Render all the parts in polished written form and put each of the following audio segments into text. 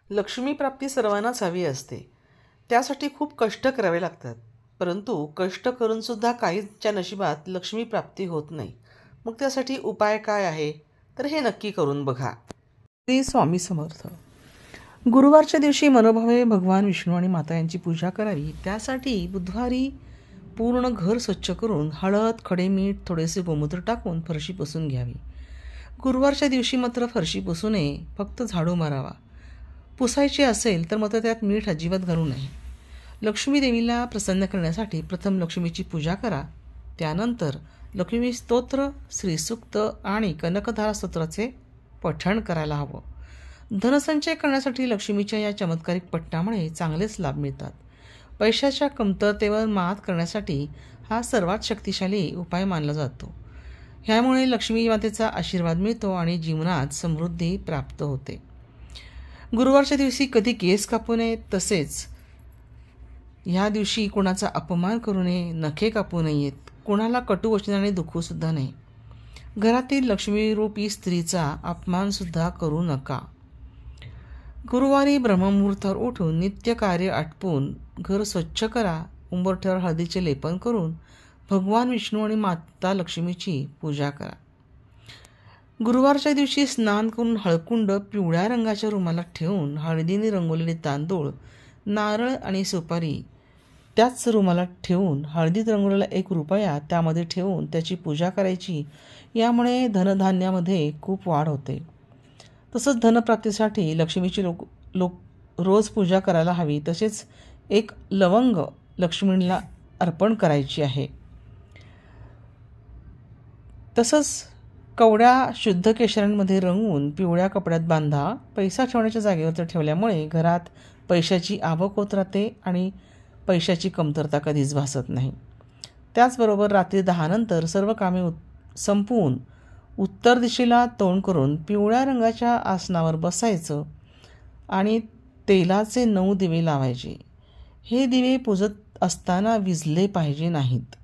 लक्ष्मी प्राप्ती सर्वांनाच हवी असते. त्यासाठी खूप कष्ट करावे लागतात. परंतु कष्ट करूनसुद्धा काहींच्या नशिबात लक्ष्मी प्राप्ती होत नाही. मग त्यासाठी उपाय काय आहे? तर हे नक्की करून बघा. श्री स्वामी समर्थ. गुरुवारच्या दिवशी मनोभावे भगवान विष्णू आणि माता यांची पूजा करावी. त्यासाठी बुधवारी पूर्ण घर स्वच्छ करून हळद, खडे मीठ, थोडेसे गोमूत्र टाकून फरशी पुसून घ्यावी. गुरुवारच्या दिवशी मात्र फरशी पुसू नये, फक्त झाडू मारावा. पुसायची असेल तर मात्र त्यात मीठ अजिबात घालू नये. लक्ष्मी देवीला प्रसन्न करण्यासाठी प्रथम लक्ष्मीची पूजा करा. त्यानंतर लक्ष्मी स्तोत्र, श्रीसूक्त आणि कनकधारा स्तोत्राचे पठण करायला हवं. धनसंचय करण्यासाठी लक्ष्मीच्या या चमत्कारिक पठणामुळे चांगलेच लाभ मिळतात. पैशाच्या कमतरतेवर मात करण्यासाठी हा सर्वात शक्तिशाली उपाय मानला जातो. ह्यामुळे लक्ष्मी मातेचा आशीर्वाद मिळतो आणि जीवनात समृद्धी प्राप्त होते. गुरुवारच्या दिवशी कधी केस कापू नयेत, तसेच ह्या दिवशी कोणाचा अपमान करू नये, नखे कापू नयेत, कोणाला कटू वचनाने दुखवूसुद्धा नाही. घरातील लक्ष्मीरूपी स्त्रीचा अपमानसुद्धा करू नका. गुरुवारी ब्रह्ममुहूर्तावर उठून नित्य कार्य आटपून घर स्वच्छ करा. उंबरठ्यावर हळदीचे लेपन करून भगवान विष्णू आणि माता लक्ष्मीची पूजा करा. गुरुवारच्या दिवशी स्नान करून हळकुंड पिवळ्या रंगाच्या रुमालात ठेवून हळदीने रंगवलेले तांदूळ, नारळ आणि सुपारी त्याच रुमालात ठेवून हळदीत रंगवलेला 1 रुपया त्यामध्ये ठेवून त्याची पूजा करायची. यामुळे धनधान्यामध्ये खूप वाढ होते. तसंच धनप्राप्तीसाठी लक्ष्मीची रोज पूजा करायला हवी. तसेच 1 लवंग लक्ष्मीला अर्पण करायची आहे. तसंच कवड्या शुद्ध केशरांमध्ये रंगवून पिवळ्या कपड्यात बांधा. पैसा ठेवण्याच्या जागेवर ठेवल्यामुळे घरात पैशाची आवक होत राहते आणि पैशाची कमतरता कधीच भासत नाही. त्याचबरोबर रात्री 10 नंतर सर्व कामे संपवून उत्तर दिशेला तोंड करून पिवळ्या रंगाच्या आसनावर बसायचं आणि तेलाचे 9 दिवे लावायचे. हे दिवे पूजत असताना विझले पाहिजे नाहीत.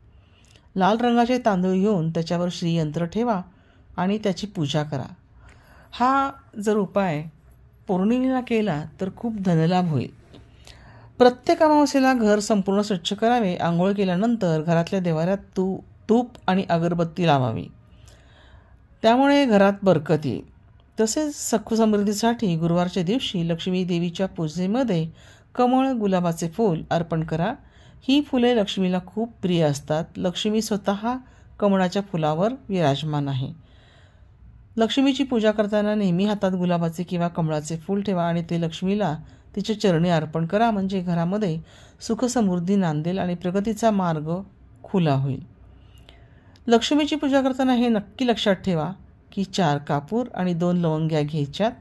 लाल रंगाचे तांदूळ घेऊन त्याच्यावर श्रीयंत्र ठेवा आणि त्याची पूजा करा. हा जर उपाय पौर्णिमेला केला तर खूप धनलाभ होईल. प्रत्येक अमावस्येला घर संपूर्ण स्वच्छ करावे. आंघोळ केल्यानंतर घरातल्या देवाऱ्यात तूप आणि अगरबत्ती लावावी. त्यामुळे घरात बरकत येईल. तसेच सखू समृद्धीसाठी गुरुवारच्या दिवशी लक्ष्मी देवीच्या पूजेमध्ये कमळ, गुलाबाचे फूल अर्पण करा. ही फुले लक्ष्मीला खूप प्रिय असतात. लक्ष्मी स्वतः कमळाच्या फुलावर विराजमान आहे. लक्ष्मीची पूजा करताना नेहमी हातात गुलाबाचे किंवा कमळाचे फूल ठेवा आणि ते लक्ष्मीला तिच्या चरणी अर्पण करा. म्हणजे घरामध्ये सुख समृद्धी नांदेल आणि प्रगतीचा मार्ग खुला होईल. लक्ष्मीची पूजा करताना हे नक्की लक्षात ठेवा की 4 कापूर आणि 2 लवंग्या घ्यायच्यात.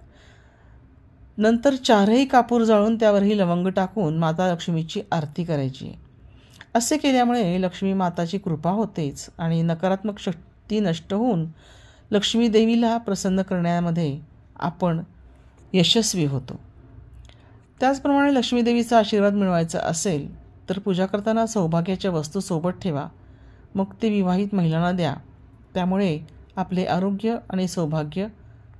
नंतर 4ही कापूर जाळून त्यावरही लवंग टाकून माता लक्ष्मीची आरती करायची. असे केल्यामुळे लक्ष्मी माताची कृपा होतेच आणि नकारात्मक शक्ती नष्ट होऊन लक्ष्मी देवीला प्रसन्न करण्यामध्ये आपण यशस्वी होतो. त्याचप्रमाणे लक्ष्मी देवीचा आशीर्वाद मिळवायचा असेल तर पूजा करताना सौभाग्याच्या वस्तू सोबत ठेवा. मग ते विवाहित महिलांना द्या. त्यामुळे आपले आरोग्य आणि सौभाग्य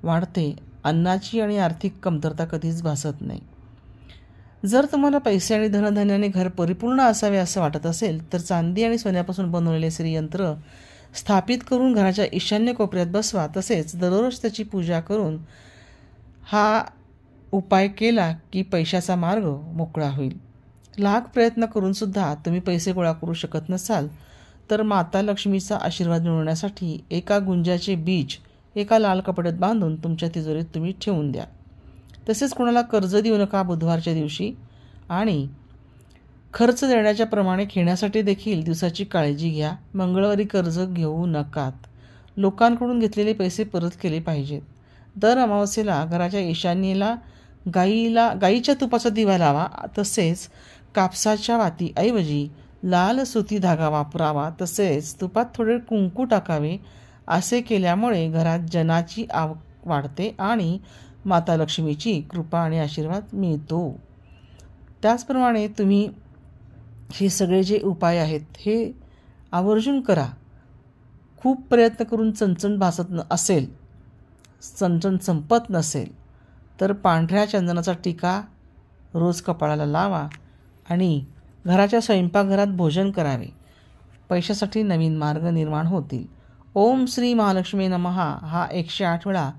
वाढते. अन्नाची आणि आर्थिक कमतरता कधीच भासत नाही. जर तुम्हाला पैसे आणि धनधान्याने घर परिपूर्ण असावे असं वाटत असेल तर चांदी आणि सोन्यापासून बनवलेले श्रीयंत्र स्थापित करून घराच्या ईशान्य कोपऱ्यात बसवा. तसेच दररोज त्याची पूजा करून हा उपाय केला की पैशाचा मार्ग मोकळा होईल. लाख प्रयत्न करूनसुद्धा तुम्ही पैसे गोळा करू शकत नसाल तर माता लक्ष्मीचा आशीर्वाद मिळवण्यासाठी एका गुंजाचे बीज एका लाल कपड्यात बांधून तुमच्या तिजोरीत तुम्ही ठेवून द्या. तसेच कोणाला कर्ज देऊ नका बुधवारच्या दिवशी. आणि खर्च देण्याच्या प्रमाणे घेण्यासाठी देखील दिवसाची काळजी घ्या. मंगळवारी कर्ज घेऊ नकात. लोकांकडून घेतलेले पैसे परत केले पाहिजेत. दर अमावस्येला घराच्या ईशान्येला गाईच्या तुपाचा दिवा लावा. तसेच कापसाच्या वातीऐवजी लाल सुती धागा वापरावा. तसेच तुपात थोडे कुंकू टाकावे. असे केल्यामुळे घरात जनाची आवक वाढते आणि माता लक्ष्मीची कृपा आणि आशीर्वाद मिळतो. त्याचप्रमाणे तुम्ही हे सगळे जे उपाय आहेत हे आवर्जून करा. खूप प्रयत्न करून चणचण भासत असेल, चणचण संपत नसेल तर पांढऱ्या चंदनाचा टिका रोज कपाळाला लावा आणि घराच्या स्वयंपाकघरात भोजन करावे. पैशासाठी नवीन मार्ग निर्माण होतील. ओम श्री महालक्ष्मी नमहा हा 108 वेळा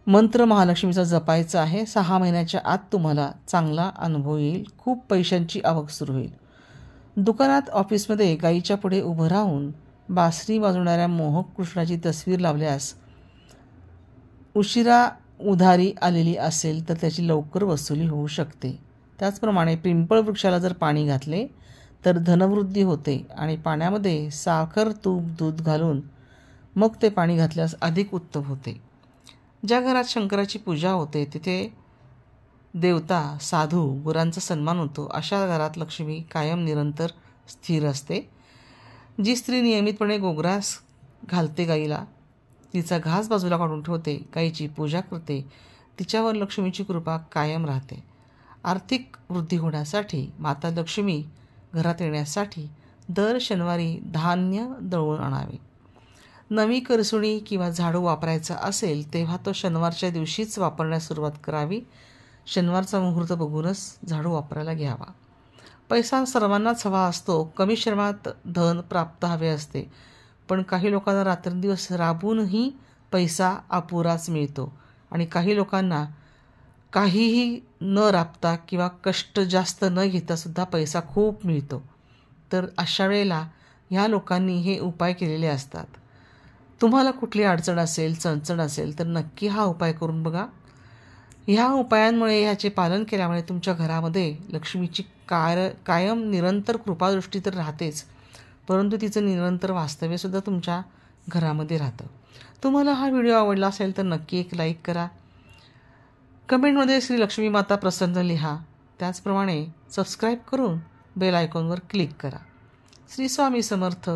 मंत्र महालक्ष्मीचा जपायचा आहे. 6 महिन्याच्या आत तुम्हाला चांगला अनुभव येईल. खूप पैशांची आवक सुरू होईल. दुकानात ऑफिसमध्ये गाईच्या पुढे उभं राहून बासरी वाजवणाऱ्या मोहक कृष्णाची तस्वीर लावल्यास उशिरा उधारी आलेली असेल तर त्याची लवकर वसुली होऊ शकते. त्याचप्रमाणे पिंपळ वृक्षाला जर पाणी घातले तर धनवृद्धी होते आणि पाण्यामध्ये साखर, तूप, दूध घालून मग ते पाणी घातल्यास अधिक उत्तम होते. ज्या घरात शंकराची पूजा होते तिथे देवता, साधू, गुरांचा सन्मान होतो. अशा घरात लक्ष्मी कायम निरंतर स्थिर असते. जी स्त्री नियमितपणे गोग्रास घालते गाईला, तिचा घास बाजूला काढून ठेवते, गाईची पूजा करते, तिच्यावर लक्ष्मीची कृपा कायम राहते. आर्थिक वृद्धी होण्यासाठी, माता लक्ष्मी घरात येण्यासाठी दर शनिवारी धान्य दळून आणावे. नवी करसुणी किंवा झाडू वापरायचा असेल तेव्हा तो शनिवारच्या दिवशीच वापरण्यास सुरुवात करावी. शनिवारचा मुहूर्त बघूनच झाडू वापरायला घ्यावा. पैसा सर्वांनाच हवा असतो. कमी श्रमात धन प्राप्त हवे असते. पण काही लोकांना रात्रंदिवस राबूनही पैसा अपुराच मिळतो आणि काही लोकांना काहीही न राबता किंवा कष्ट जास्त न घेतासुद्धा पैसा खूप मिळतो. तर अशा वेळेला ह्या लोकांनी हे उपाय केलेले असतात. तुम्हाला कुठली अडचण असेल, चणचण असेल तर नक्की हा उपाय करून बघा. ह्या उपायांमुळे ह्याचे पालन केल्यामुळे तुमच्या घरामध्ये लक्ष्मीची कायम निरंतर कृपादृष्टी तर राहतेच, परंतु तिचं निरंतर वास्तव्यसुद्धा तुमच्या घरामध्ये राहतं. तुम्हाला हा व्हिडिओ आवडला असेल तर नक्की एक लाईक करा. कमेंटमध्ये श्री लक्ष्मी माता प्रसन्न लिहा. त्याचप्रमाणे सबस्क्राईब करून बेल आयकॉनवर क्लिक करा. श्री स्वामी समर्थ.